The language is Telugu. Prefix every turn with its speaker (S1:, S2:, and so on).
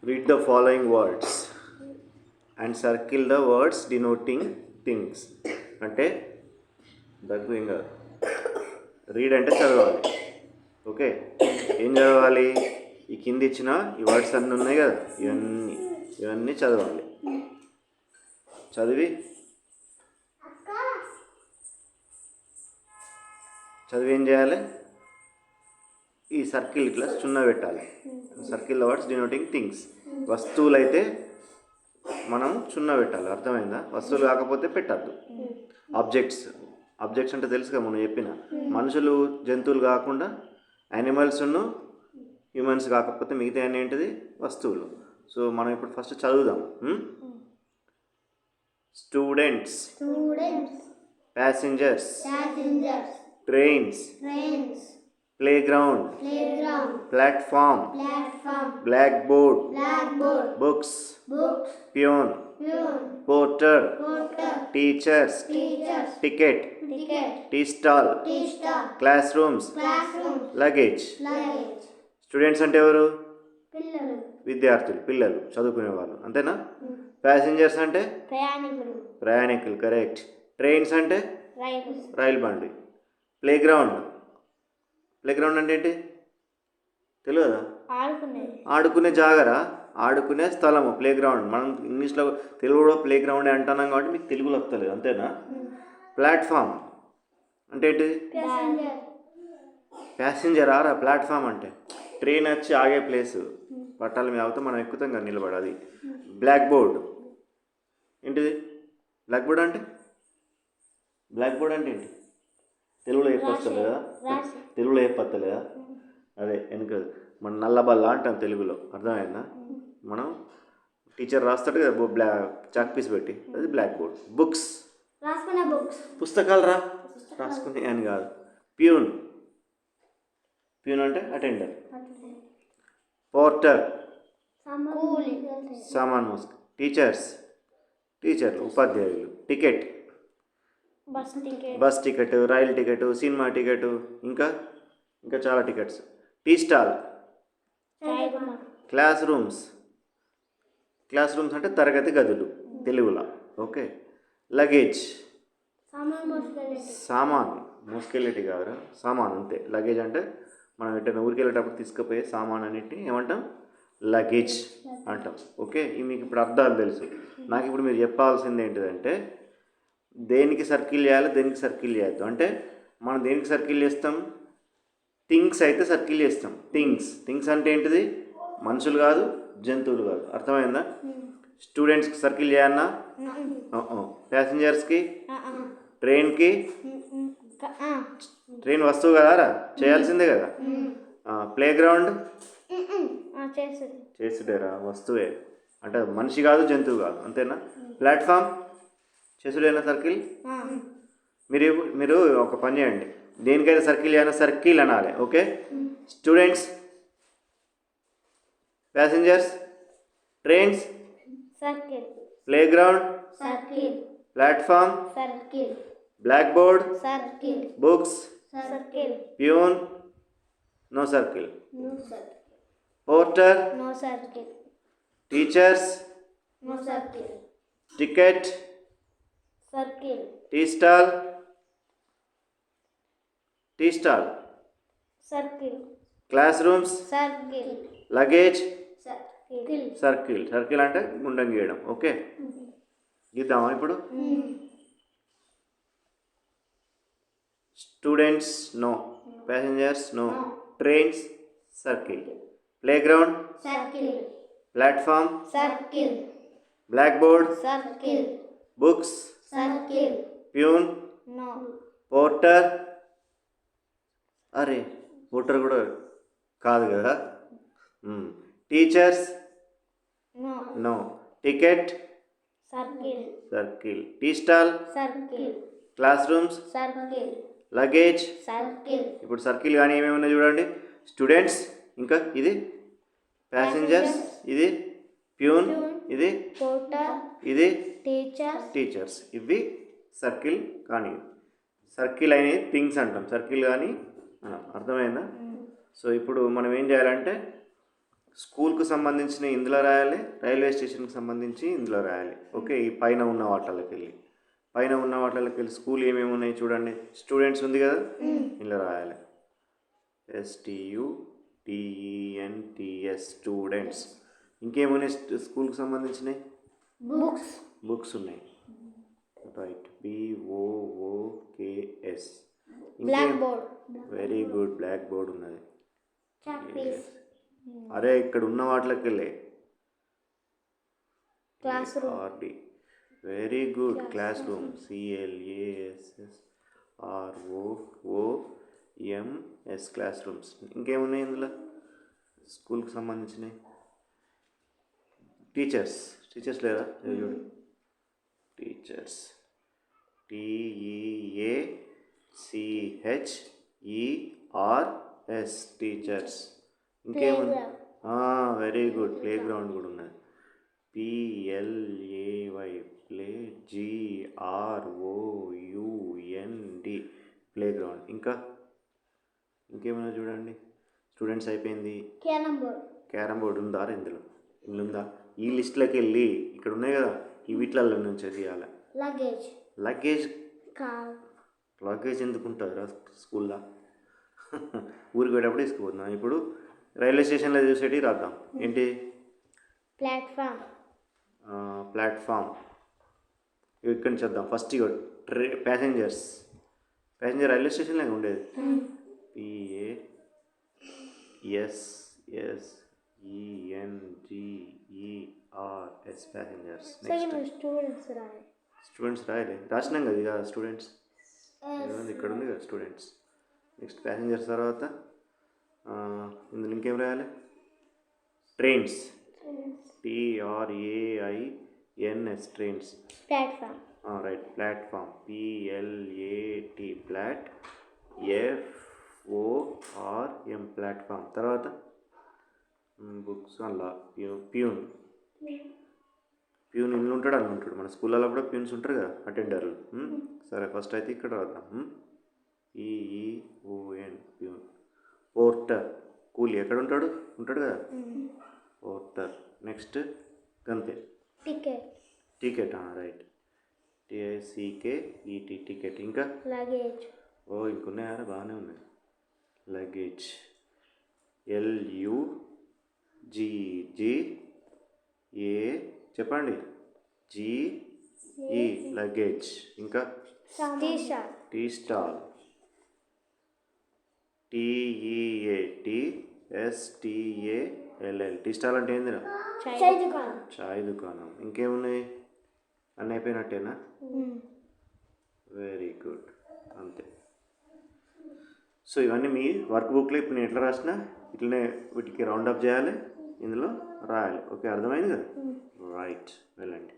S1: Read the following words and circle the words denoting things. అంటే దగ్గు ఏం కాదు. రీడ్ అంటే చదవాలి. ఓకే, ఏం చదవాలి? ఈ కింద ఇచ్చిన ఈ వర్డ్స్ అన్నీ ఉన్నాయి కదా, ఇవన్నీ చదవాలి. చదివి ఏం చేయాలి? ఈ సర్కిల్ ఇట్లా చున్న పెట్టాలి. Circle words denoting things. వస్తువులు అయితే మనం చున్న పెట్టాలి. అర్థమైందా? వస్తువులు కాకపోతే పెట్టద్దు. ఆబ్జెక్ట్స్ అంటే తెలుసుగా మనం చెప్పిన. మనుషులు జంతువులు కాకుండా యానిమల్స్ హ్యూమన్స్ కాకపోతే మిగతా అన్నీ ఏంటిది? వస్తువులు. సో మనం ఇప్పుడు ఫస్ట్ చదువుదాం. Students, passengers, trains, playground, platform, black board, books, peon, porter, teachers, ticket, tea stall, class rooms, luggage. Students అంటే ఎవరు? విద్యార్థులు, పిల్లలు, చదువుకునే వాళ్ళు. అంతేనా? ప్యాసింజర్స్ అంటే ప్రయాణికులు. కరెక్ట్. ట్రైన్స్ అంటే రైలు బండి. ప్లేగ్రౌండ్ అంటే ఏంటి తెలియదా? ఆడుకునే జాగరా, ఆడుకునే స్థలము ప్లేగ్రౌండ్. మనం ఇంగ్లీష్లో, తెలుగులో ప్లేగ్రౌండ్ అంటున్నాం కాబట్టి మీకు తెలుగులో వస్తలేదు. అంతేనా? ప్లాట్ఫామ్ అంటే ఏంటి? ప్యాసింజర్ ఆరా ప్లాట్ఫామ్ అంటే? ట్రైన్ వచ్చి ఆగే ప్లేసు, పట్టాల మీద అవుతా మనం ఎక్కుతాం కదా నిలబడి, అది. బ్లాక్ బోర్డ్ ఏంటిది? బ్లాక్ బోర్డ్ అంటే ఏంటి? తెలుగులో చెప్పొస్తలేదా? తెలుగులో చెప్పత్తలేదా? అదే వెనుక మన నల్లబల్ల అంటాం తెలుగులో. అర్థమైందా? మనం టీచర్ రాస్తాడు కదా చాక్ పీస్ పెట్టి, అది బ్లాక్ బోర్డ్. బుక్స్ పుస్తకాలు రాసుకునే అని కాదు. ప్యూన్ అంటే అటెండర్. పోర్టర్ సామాన్ మోసుకు. టీచర్లు ఉపాధ్యాయులు. Ticket bus ticket, rail ticket, cinema ticket, ఇంకా చాలా tickets. Tea stall. Class rooms అంటే తరగతి గదులు తెలుగులో. ఓకే. లగేజ్ సామాన్, మోసుకెళ్ళేటి కాదురా, సామాన్ అంతే. లగేజ్ అంటే మనం ఎట్టైనా ఊరికి వెళ్ళేటప్పుడు తీసుకుపోయే సామాన్ అన్నిటిని ఏమంటాం? లగేజ్ అంటాం. ఓకే, ఇవి మీకు ఇప్పుడు అర్థాలు తెలుసు. నాకు ఇప్పుడు మీరు చెప్పాల్సింది ఏంటిదంటే దేనికి సర్కిల్ చేయాలి, దేనికి సర్కిల్ చేయొద్దు. అంటే మనం దేనికి సర్కిల్ చేస్తాం? థింగ్స్ అయితే సర్కిల్ చేస్తాం. థింగ్స్ అంటే ఏంటిది? మనుషులు కాదు, జంతువులు కాదు. అర్థమైందా? స్టూడెంట్స్కి సర్కిల్ చేయన్నా? ప్యాసింజర్స్కి, ట్రైన్కి. ట్రైన్ వస్తువు కదా, చేయాల్సిందే కదా. ప్లేగ్రౌండ్ చేసుడేరా, వస్తువే. అంటే మనిషి కాదు, జంతువు కాదు. అంతేనా? ప్లాట్ఫామ్ చేసుడేనా సర్కిల్? మీరు ఒక పని చేయండి, దేనికైతే సర్కిల్ చేయాలి సర్కిల్ అనాలి. Okay. Students, passengers, trains, playground, platform, black board, books, peon, no circle. Porter, teachers, ticket, tea stall, class rooms, luggage, circle అంటే గుండం గీయడం. ఓకే, గీద్దామా ఇప్పుడు? Students no, passengers no, trains circle, playground platform black board books peon porter. అరే పోర్టర్ కూడా కాదు కదా. Teachers no, ticket circle, tea stall class rooms luggage. ఇప్పుడు సర్కిల్ కానీ ఏమేమి ఉన్నాయి చూడండి. స్టూడెంట్స్, ఇంకా ఇది ప్యాసింజర్స్, ఇది ప్యూన్, ఇది టీచర్స్. ఇవి సర్కిల్ కానీ. సర్కిల్ అనేది థింగ్స్ అంటాం, సర్కిల్ కానీ అర్థమైందా? సో ఇప్పుడు మనం ఏం చేయాలంటే స్కూల్కు సంబంధించిన ఇందులో రాయాలి, రైల్వే స్టేషన్కి సంబంధించి ఇందులో రాయాలి. ఓకే, ఈ పైన ఉన్న వాటిలోకి వెళ్ళి స్కూల్ ఏమేమి ఉన్నాయి చూడండి. స్టూడెంట్స్ ఉంది కదా, ఇందులో రాయాలి. STUDENTS students. ఇంకేమున్నాయి స్కూల్కి సంబంధించినవి? బుక్స్ ఉన్నాయి. Right, BOOKS. ఇంకేం? వెరీ గుడ్, బ్లాక్ బోర్డ్ ఉన్నది. అరే ఇక్కడ ఉన్న వాటిలోకి వెళ్ళే RD. Very good, class room. CLASSROOMS class rooms. ఇంకేమున్నాయి ఇందులో స్కూల్కి సంబంధించినవి? టీచర్స్ లేదా? చూడు, టీచర్స్. TEACHERS teachers. ఇంకేముంది? వెరీ గుడ్, ప్లే గ్రౌండ్ కూడా ఉన్నది. PLAY play, GROUND play ground. ఇంకేమైనా చూడండి. స్టూడెంట్స్ అయిపోయింది. క్యారమ్ బోర్డు ఉందా ఇందులో ఉందా? ఈ లిస్ట్లోకి వెళ్ళి ఇక్కడ ఉన్నాయి కదా, ఈ వీటిలలో నుంచి తీయాలి. లగేజ్ ఎందుకు ఉంటుందిరా స్కూల్లో? ఊరికి పోయేటప్పుడు తీసుకుపోతున్నాం. ఇప్పుడు రైల్వే స్టేషన్లో చూసేటివి రాద్దాం. ఏంటి? ప్లాట్ఫామ్. ఇక్కడి నుంచి వద్దాం. ఫస్ట్ ప్యాసింజర్ రైల్వే స్టేషన్లో ఉండేది. PASSENGERS passengers. స్టూడెంట్స్ రాయలే, రాసినాం కదా ఇక స్టూడెంట్స్. ఇక్కడ ఉంది కదా స్టూడెంట్స్. నెక్స్ట్ ప్యాసింజర్స్ తర్వాత ఇందులో ఇంకేం రాయాలి? Trains. TRAINS trains. Right, platform. PLAT plot, FORM platform. తర్వాత బుక్స్ అలా ప్యూన్ ఇల్లు ఉంటాడు అనుకుంటాడు. మన స్కూళ్ళలో కూడా ప్యూన్స్ ఉంటారు కదా, అటెండర్లు. సరే, ఫస్ట్ అయితే ఇక్కడ రాద్దాం. PEON peon. పోర్టర్ కూలీ ఎక్కడ ఉంటాడు కదా, పోర్టర్. నెక్స్ట్ అంతే. టికెట్. Right, TICKET ticket. ఇంకా ఇంకున్నాయారా? బాగానే ఉన్నాయి. లగేజ్. LUGGA చెప్పండి. GE luggage. ఇంకా tea stall. TEATSTALL tea stall అంటే ఏందిరా? చాయ్ దుకాణం. ఇంకేమున్నాయి? అన్నీ అయిపోయినట్టేనా? వెరీ గుడ్, అంతే. సో ఇవన్నీ మీ వర్క్ బుక్లో ఇప్పుడు నేను ఎట్లా రాసినా ఇట్లనే వీటికి రౌండప్ చేయాలి, ఇందులో రాయాలి. ఓకే, అర్థమైంది కదా? రైట్, వెళ్ళండి.